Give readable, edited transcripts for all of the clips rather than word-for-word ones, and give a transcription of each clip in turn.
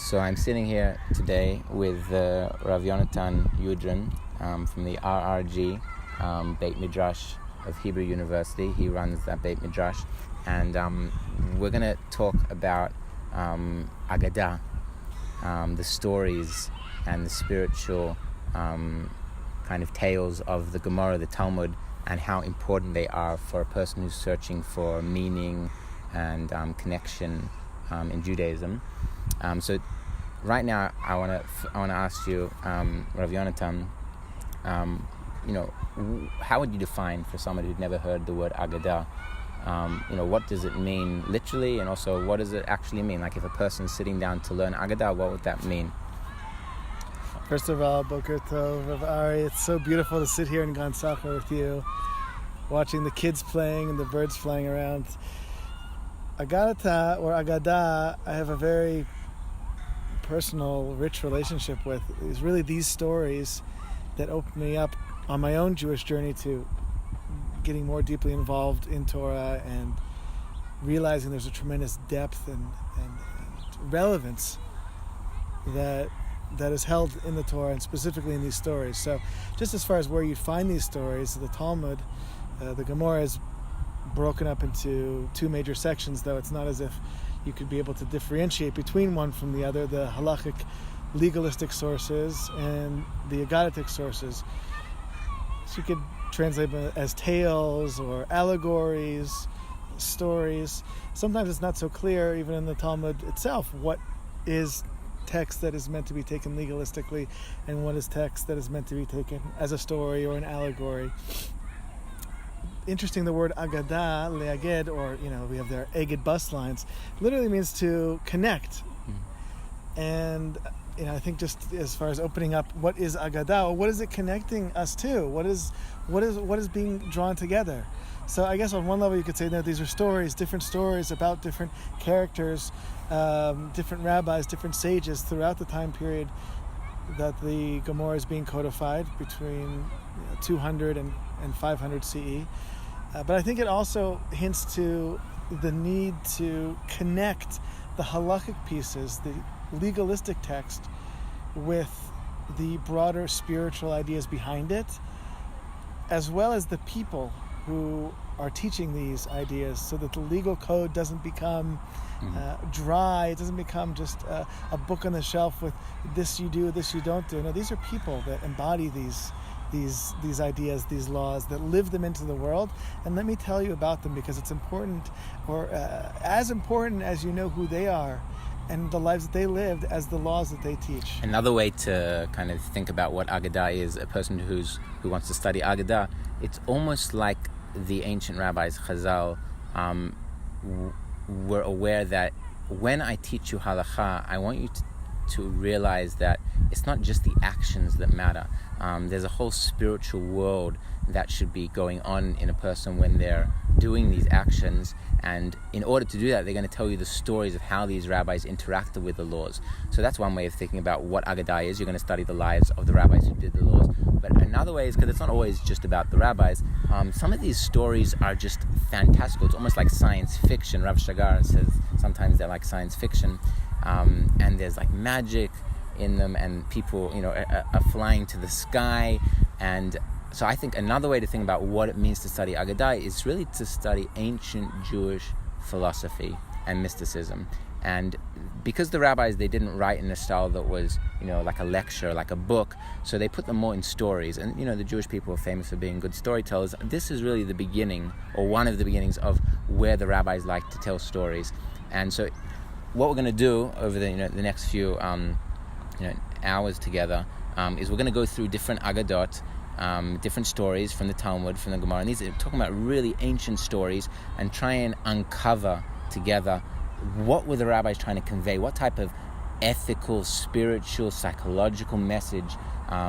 So I'm sitting here today with Rav Yonatan Udren from the RRG Beit Midrash of Hebrew University. He runs that Beit Midrash, and we're going to talk about Agada, the stories and the spiritual kind of tales of the Gemara, the Talmud, and how important they are for a person who's searching for meaning and connection in Judaism. So right now I want to ask you, Rav Yonatan, how would you define, for someone who'd never heard the word Agada, what does it mean literally, and also what does it actually mean? Like, if a person's sitting down to learn Agada, what would that mean? First of all, Boker Tov, Rav Ari, it's so beautiful to sit here in Gan Sacher with you, watching the kids playing and the birds flying around. Agada, or Agada, I have a very personal, rich relationship with. Is really these stories that opened me up on my own Jewish journey to getting more deeply involved in Torah and realizing there's a tremendous depth and relevance that is held in the Torah, and specifically in these stories. So just as far as where you find these stories, the Talmud, the Gemara is broken up into two major sections, though it's not as if you could be able to differentiate between one from the other: the halachic, legalistic sources and the Agadic sources. So you could translate them as tales or allegories, stories. Sometimes it's not so clear, even in the Talmud itself, what is text that is meant to be taken legalistically and what is text that is meant to be taken as a story or an allegory. Interesting, the word Agada, le'aged, or we have their Eged bus lines, literally means to connect. And I think just as far as opening up, what is Agada, or what is it connecting us to? What is being drawn together? So I guess on one level you could say that these are stories, different stories about different characters, different rabbis, different sages throughout the time period that the Gemara is being codified, between 200 and 500 CE. But I think it also hints to the need to connect the halachic pieces, the legalistic text, with the broader spiritual ideas behind it, as well as the people who are teaching these ideas, so that the legal code doesn't become dry. It doesn't become just a book on the shelf with this you do, this you don't do. No, these are people that embody these ideas, these laws, that live them into the world. And let me tell you about them, because it's important, or as important as you know who they are and the lives that they lived as the laws that they teach. Another way to kind of think about what Agada is, a person who wants to study Agada, it's almost like the ancient rabbis, Chazal, were aware that when I teach you halakha, I want you to realize that it's not just the actions that matter. There's a whole spiritual world that should be going on in a person when they're doing these actions, and in order to do that, they're going to tell you the stories of how these rabbis interacted with the laws. So that's one way of thinking about what Agada is. You're going to study the lives of the rabbis who did the laws. But another way is, because it's not always just about the rabbis, some of these stories are just fantastical. It's almost like science fiction. Rav Shagar says sometimes they're like science fiction, and there's like magic in them, and people are flying to the sky. And so I think another way to think about what it means to study Agada is really to study ancient Jewish philosophy and mysticism. And because the rabbis, they didn't write in a style that was like a lecture, like a book, so they put them more in stories. And the Jewish people are famous for being good storytellers. This is really the beginning, or one of the beginnings, of where the rabbis like to tell stories. And so what we're going to do over the next few hours together is we're going to go through different Agadot, different stories from the Talmud, from the Gemara, and these are talking about really ancient stories, and try and uncover together what were the rabbis trying to convey, what type of ethical, spiritual, psychological message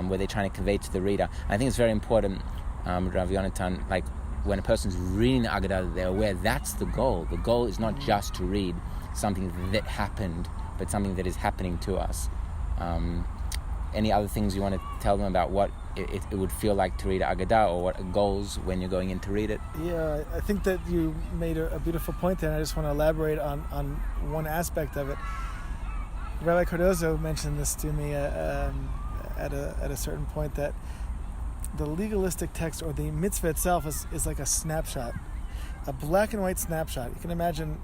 were they trying to convey to the reader. I think it's very important, Rav Yonatan, like when a person's reading the Agada, they're aware that's the goal. The goal is not just to read something that happened, but something that is happening to us. Any other things you want to tell them about what it would feel like to read Agada, or what goals when you're going in to read it? Yeah, I think that you made a beautiful point there, and I just want to elaborate on one aspect of it. Rabbi Cardozo mentioned this to me at a certain point, that the legalistic text, or the mitzvah itself, is like a snapshot, a black and white snapshot. You can imagine,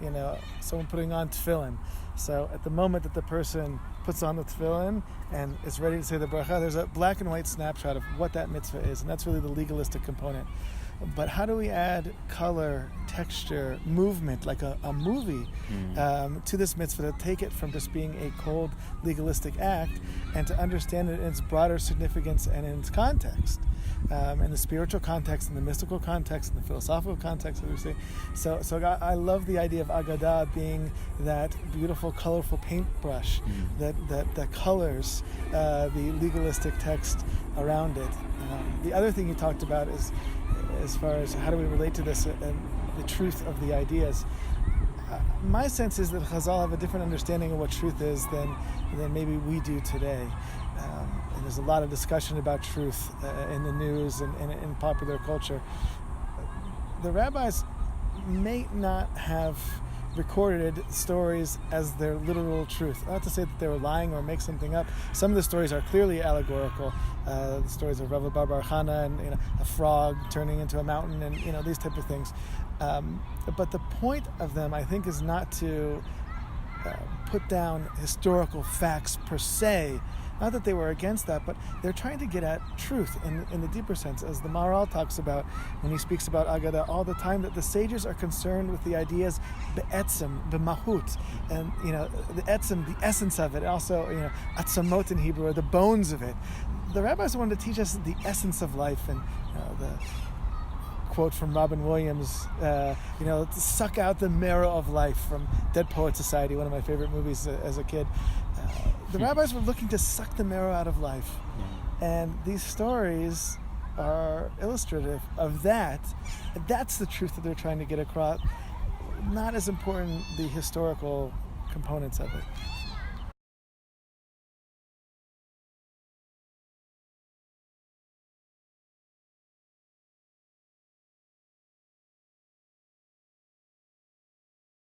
someone putting on tefillin. So at the moment that the person puts on the tefillin and is ready to say the bracha, there's a black and white snapshot of what that mitzvah is, and that's really the legalistic component. But how do we add color, texture, movement, like a movie, to this mitzvah, to take it from just being a cold legalistic act and to understand it in its broader significance and in its context, in the spiritual context, in the mystical context, in the philosophical context, as we say. So I love the idea of Agada being that beautiful, colorful paintbrush that colors the legalistic text around it. The other thing you talked about is, as far as how do we relate to this and the truth of the ideas. My sense is that Chazal have a different understanding of what truth is than maybe we do today. And there's a lot of discussion about truth in the news and in popular culture. The rabbis may not have recorded stories as their literal truth. Not to say that they were lying or make something up. Some of the stories are clearly allegorical. The stories of Rav Bar Chana and a frog turning into a mountain and these type of things. But the point of them, I think, is not to put down historical facts per se. Not that they were against that, but they're trying to get at truth in the deeper sense, as the Maharal talks about when he speaks about Agada all the time, that the sages are concerned with the ideas be'etzem, be'mahut, and the etzem, the essence of it, also atzamot in Hebrew, or the bones of it. The rabbis wanted to teach us the essence of life, and the quote from Robin Williams, to suck out the marrow of life, from Dead Poets Society, one of my favorite movies as a kid. The rabbis were looking to suck the marrow out of life. And these stories are illustrative of that. That's the truth that they're trying to get across. Not as important the historical components of it.